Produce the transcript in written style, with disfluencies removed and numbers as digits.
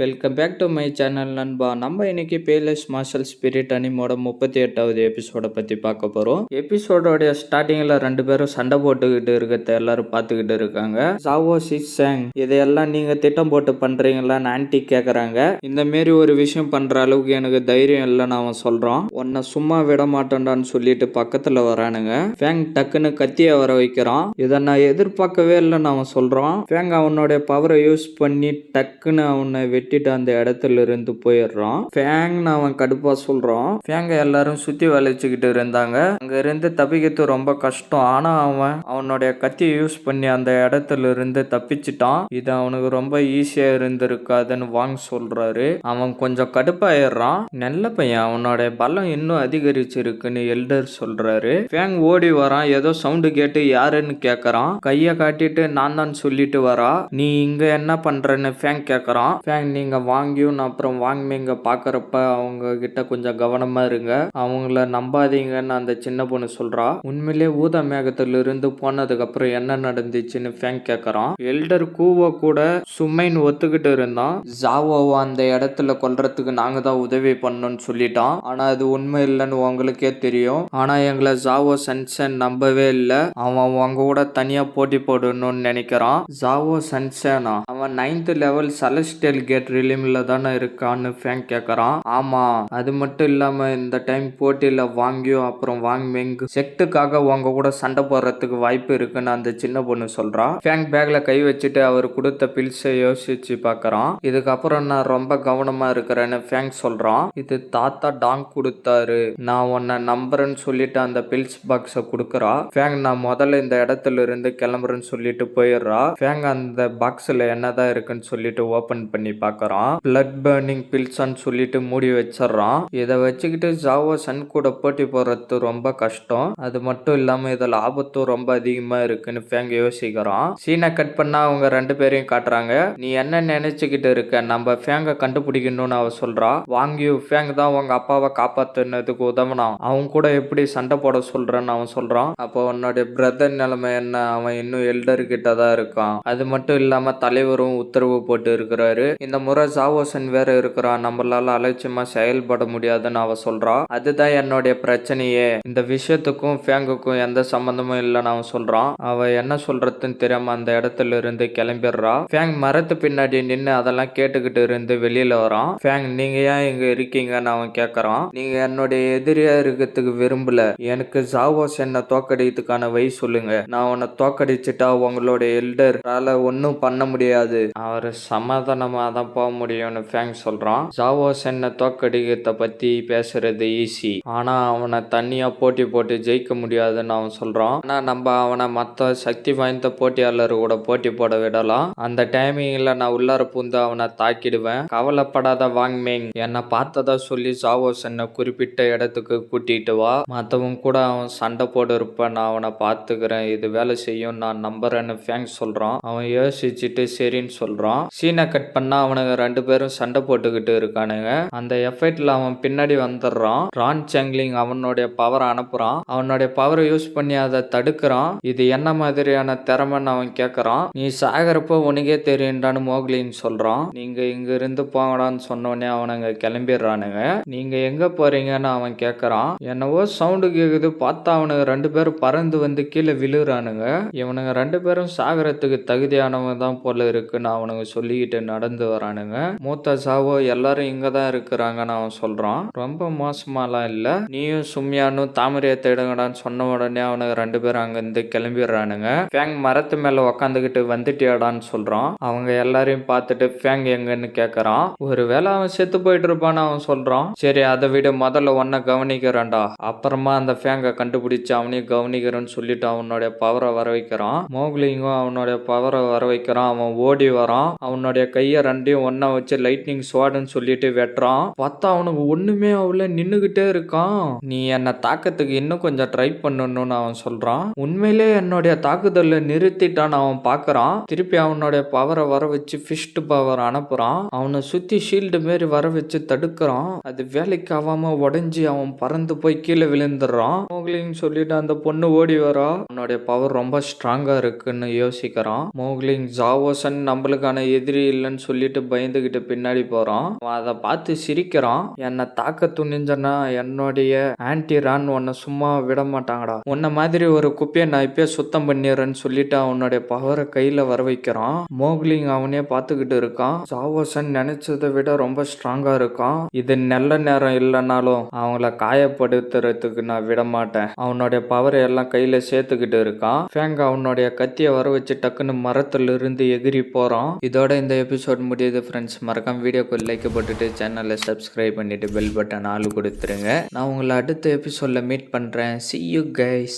Welcome back to my channel நண்பா. நம்ம இன்னைக்கு பேலஸ் மார்ஷல் ஸ்பிரிட் அனிமோட 38வது எபிசோட பத்தி பார்க்க போறோம். எபிசோடோட ஸ்டார்டிங்ல ரெண்டு பேரும் சண்டை போட்டுக்கிட்டு இருக்கிறத எல்லாரும் பார்த்துக்கிட்டு இருக்காங்க. ஜாவோ சிக்ஸாங், இதையெல்லாம் நீங்க திட்டம் போட்டு பண்றீங்களான்னு ஆன்டி கேக்குறாங்க. இந்த மாரி ஒரு விஷயம் பண்ற அளவுக்கு எனக்கு தைரியம் இல்லைன்னு அவன் சொல்றான். உன்னை சும்மா விட மாட்டேன்டான்னு சொல்லிட்டு பக்கத்துல வரானுங்க. ஃபேங் டக்குன்னு கத்திய வர வைக்கிறான். இதை நான் எதிர்பார்க்கவே இல்லைன்னு அவன் சொல்றான். ஃபேங் அவனுடைய பவரை யூஸ் பண்ணி டக்குன்னு அவனை வெட்டிட்டு அந்த இடத்துல இருந்து போயிடுறான். ஃபேங்னு அவன் கடுப்பா சொல்றான். ஃபேங்க எல்லாரும் சுத்தி வளைச்சுக்கிட்டு இருந்தாங்க. அங்க இருந்து தப்பிக்கிறது ரொம்ப கஷ்டம். ஆனா அவன் அவனுடைய கத்தியை யூஸ் பண்ணி அந்த இடத்துல இருந்து தப்பிச்சிட்டான். இது அவனுக்கு ரொம்ப ஈஸியா இருந்திருக்காதுன்னு வாங்க சொல்றாரு. அவன் கொஞ்சம் கடுப்பாயிடுறான். நல்ல பையன், அவனோட பலம் இன்னும் அதிகரிச்சிருக்குன்னு எல்டர் சொல்றாரு. ஃபேங் ஓடி வரான். ஏதோ சவுண்டு கேட்டு யாருன்னு கேக்குறான். கைய காட்டிட்டு நான் தான் சொல்லிட்டு வரா. நீ இங்க என்ன பண்றன்னு ஃபேங் கேக்குறான். ஃபேங், நீங்க வாங்கியும் அப்புறம் வாங்கிங்க பாக்குறப்ப அவங்க கிட்ட கொஞ்சம் கவனமா இருங்க, அவங்கள நம்பாதீங்கன்னு அந்த சின்ன பொண்ணு சொல்றா. உண்மையிலே ஊதா மேகத்துல இருந்து போனதுக்கு அப்புறம் என்ன நடந்துச்சுன்னு ஃபேங் கேக்குறான். எல்டர் கூவ கூட சும்மைன்னு ஒத்துக்கிட்டு இருந்தான். ஜாவோவை அந்த இடத்துல கொல்றதுக்கு நாங்க தான் உதவி பண்ணோம்னு சொல்லிட்டான். ஆனா அது உண்மை இல்லைன்னு உங்களுக்கே தெரியும். ஆனா எங்களை ஜாவோ சன்சன் நம்பவே இல்லை. அவன் அவங்க கூட தனியா போட்டி போடணும்னு நினைக்கிறான். ஜாவோ சன்சனா? அவன் 9th லெவல் செலஸ்டியல் கேட் ரிலிம்ல தானே இருக்கான்னு ஃபேங் கேக்குறான். ஆமா, அது மட்டும் இல்லாம இந்த டைம் போட்டியில வாங்கியும் அப்புறம் வாங்மெங் செக்டுக்காக உங்க கூட சண்டை போடுறதுக்கு வாய்ப்பு இருக்குன்னு அந்த சின்ன பொண்ணு சொல்றா. ஃபேங் பேக்ல கை வச்சுட்டு அவர் கொடுத்த பில்ஸை யோசிச்சு பாக்குறான். இதுக்கப்புறம் நான் ரொம்ப கவனமா இருக்கிறேன்னு ஃபேங் சொல்றான். இது தாத்தா டாங் கொடுத்தாரு, நான் உன்னை நம்புறேன்னு சொல்லிட்டு அந்த பில்ஸ் பாக்ஸ கொடுக்கறா. ஃபேங், நான் முதல்ல இந்த இடத்துல இருந்து கிளம்புறேன்னு சொல்லிட்டு போயிடுறா. ஃபேங் அந்த பாக்ஸ்ல என்னதான் இருக்குன்னு சொல்லிட்டு ஓபன் பண்ணி பார்க்கறான். பிளட் பர்னிங் பில்ஸ்ன்னு சொல்லிட்டு மூடி வச்சிடறான். இதை வச்சுக்கிட்டு ஜாவோ சன் கூட போட்டி போடுறது ரொம்ப கஷ்டம். அது மட்டும் இல்லாம இதுல ஆபத்தும் ரொம்ப அதிகமா இருக்குன்னு ஃபேங் யோசிக்கிறான். சீனை கட் பண்ணா அவங்க ரெண்டு பேரையும் காட்டுறாங்க. நீ என்ன நினைச்சுக்கிட்டு இருக்க, நம்ம ஃபேங்க கண்டுபிடிக்கணும்னு அவ சொல்றா. வாங்கியூ ஃபேங் தான் உங்க அப்பாவை காப்பாத்துனதுக்கு உதவனான், அவங்க கூட எப்படி சண்டை போட சொல்றன்னு அவன் சொல்றான். அப்போ உன்னோட பிரதர் நிலைமை என்ன? அவன் இன்னும் எல்டர் கிட்ட தான் இருக்கான். அது மட்டும் இல்லாம தலைவரும் உத்தரவு போட்டு இருக்கிறாரு. இந்த முறை ஜாவோசன் வேற இருக்கிறான், நம்மளால அலட்சியமா செயல்பட முடியாதுன்னு அவ சொல்றா. அதுதான் என்னுடைய பிரச்சனையே, இந்த விஷயத்துக்கும் ஃபேங்குக்கும் எந்த சம்பந்தமும் இல்லைன்னு அவன் சொல்றான். அவ என்ன சொல்றதுன்னு தெரியாம அந்த இடத்துல இருந்து கிளம்பிடுறா. ஃபேங் மரத்து பின்னாடி நின்று அதெல்லாம் கேட்டுக்கிட்டு இருந்து வெளியில வரான். ஃபேங், நீங்க ஏன் இங்க இருக்கீங்கன்னு அவன் கேக்குறான். நீங்க என்னுடைய எதிரியா இருக்கிறதுக்கு விரும்பல, எனக்கு ஜாவோசனை தோக்கடிக்கிறதுக்கான வழி சொல்லுங்க, நான் உன்னை தோக்கடிச்சுட்டா உங்களோட எல்டரால ஒன்னும் பண்ண முடியாது, அவர் சமாதானமா தான் போக முடியும்னு ஃபேங் சொல்றான். ஜாவோ சென்னை தோக்கடிக்கிறத பத்தி பேசுறது ஈஸி, ஆனா அவனை தனியா போட்டி போட்டு ஜெயிக்க முடியாதுன்னு அவன் சொல்றான். ஆனா நம்ம அவனை மத்த சக்தி வாய்ந்த போட்டியாளர் கூட போட்டி போட விடலாம். அந்த டைமிங்ல நான் உள்ளார பூந்து அவனை தாக்கிடுவேன், கவலைப்படாத வாங்மேங், என்னை பார்த்ததா சொல்லி ஜாவோ சென்னை குறிப்பிட்ட இடத்துக்கு கூட்டிட்டு வா, மத்தவங்க கூட அவன் சண்டை போட இருப்ப, நான் அவனை பார்த்துக்கிறேன், இது வேலை செய்யும், நான் நம்புறேன்னு ஃபேங் சொல்றான். அவன் யோசிச்சுட்டு சரின்னு சொல்றான். சீனை கட் பண்ணா அவனுங்க ரெண்டு பேரும் சண்டை போட்டுக்கிட்டு இருக்கானுங்க. அந்த எஃபெக்ட்ல அவன் பின்னாடி வந்துடுறான். ரான் சாங்லிங் அவனுடைய பவரை அனுப்புறான். அவனுடைய பவரை யூஸ் பண்ணி அதை தடுக்கிறான். இது என்ன மாதிரியான திறமைன்னு அவன் கேட்கறான். நீ சாகிறப்போ உனக்கே தெரியுண்டான்னு மோக்லின்னு சொல்றான். நீங்க இங்க இருந்து போங்கடான்னு சொன்னோடனே அவனுங்க கிளம்பிடுறானுங்க. நீங்க எங்க போறீங்கன்னு அவன் கேட்கறான். என்னவோ சவுண்டு கேக்குது, பார்த்தா அவனுங்க ரெண்டு பேரும் பறந்து வந்து கீழே விழுறானுங்க. இவனுங்க ரெண்டு பேரும் சாகிறதுக்கு தகுதியானவங்க தான் போல இருக்குன்னு அவனுங்க சொல்லிக்கிட்டு நடந்து வரானுங்க. மூத்த ஜாவோ எல்லாரும் இங்க தான் இருக்கிறாங்கன்னு அவன் சொல்றான். ரொம்ப மோசமாலாம் இல்ல, நீயும் சும்யானும் தாமரையை தேடுங்கடான்னு சொன்ன உடனே அவனுக்கு ரெண்டு பேரும் அங்க இருந்து கிளம்பிடுறானுங்க. ஃபேங் மரத்து மேல உக்காந்துக்கிட்டு வந்துட்டியாடான்னு சொல்றான். அவங்க எல்லாரையும் பார்த்துட்டு ஃபேங் எங்கன்னு கேக்குறான். ஒருவேளை அவன் செத்து போயிட்டு இருப்பான்னு அவன் சொல்றான். சரி, அதை விட முதல்ல ஒன்ன கவனிக்கிறேன்டா, அப்புறமா அந்த ஃபேங்கை கண்டுபிடிச்சு அவனையும் கவனிக்கிறேன்னு சொல்லிட்டு அவனுடைய பவரை வர வைக்கிறான். மோக்லிங்கும் அவனுடைய பவரை வர வைக்கிறான். அவன் ஓடி வரான். அவனுடைய கையை ரெண்டையும் ஒன்னா வச்சு லைட்னிங் ஸ்வாட்னு சொல்லிட்டு வெட்டுறான். பார்த்தா அவனுக்கு ஒண்ணுமே அவள நின்னுகிட்டே இருக்கான். நீ என்ன தாக்கத்துக்கு இன்னும் கொஞ்சம் ட்ரை பண்ணணும்னு அவன் சொல்றான். உண்மையிலே என்னுடைய தாக்குதலை நிறுத்திட்டான்னு அவன் பாக்குறான். திருப்பி அவனுடைய பவரை வர வச்சு ஃபிஸ்ட் பவர் அனுப்புறான். அவனை சுத்தி ஷீல்டு மாரி வர வச்சு தடுக்கிறான். அது வேலைக்கு ஆகாம உடைஞ்சி அவன் பறந்து போய் கீழே விழுந்துடுறான். மோக்லிங் சொல்லிட்டு அந்த பொண்ணு ஓடி வரா. அவனுடைய பவர் ரொம்ப ஸ்ட்ராங்கா இருக்குன்னு யோசிக்கிறான். மோக்லிங் ஜாவோசன் நம்மளுக்கான எதிரி இல்லைன்னு சொல்லிட்டு பயந்துகிட்டு பின்னாடி போறோம். அவன் அதை பார்த்து சிரிக்கிறான். என்னை தாக்க துணிஞ்சனா என்னுடைய ஆன்டி ரான் உன்னை சும்மா விட மாட்டாங்கடா. உன்ன மாதிரி ஒரு குப்பையை நான் இப்பயே சுத்தம் பண்ணிடுறேன்னு சொல்லிட்டு அவனுடைய பவரை கையில வர வைக்கிறான். மோக்லிங் அவனே பார்த்துக்கிட்டு இருக்கான். சாவோசன் நினைச்சதை விட ரொம்ப ஸ்ட்ராங்கா இருக்கான். இது நல்ல நேரம் இல்லைனாலும் அவங்கள காயப்படுத்துறதுக்கு நான் விட மாட்டேன். அவனுடைய பவரை எல்லாம் கையில சேர்த்துக்கிட்டு இருக்கான். ஃபேங் அவனுடைய கத்தியை வர வச்சு டக்குன்னு மரத்துல இருந்து எகிரி போறான். இதோட இந்த எபிசோட் முடியுது ஃப்ரெண்ட்ஸ். மறக்காம வீடியோக்கு லைக் போட்டுட்டு சேனலை சப்ஸ்கிரைப் பண்ணிட்டு பெல் பட்டன் ஆள் கொடுத்துருங்க. நான் உங்களை அடுத்த எபிசோட்ல மீட் பண்றேன். See you guys.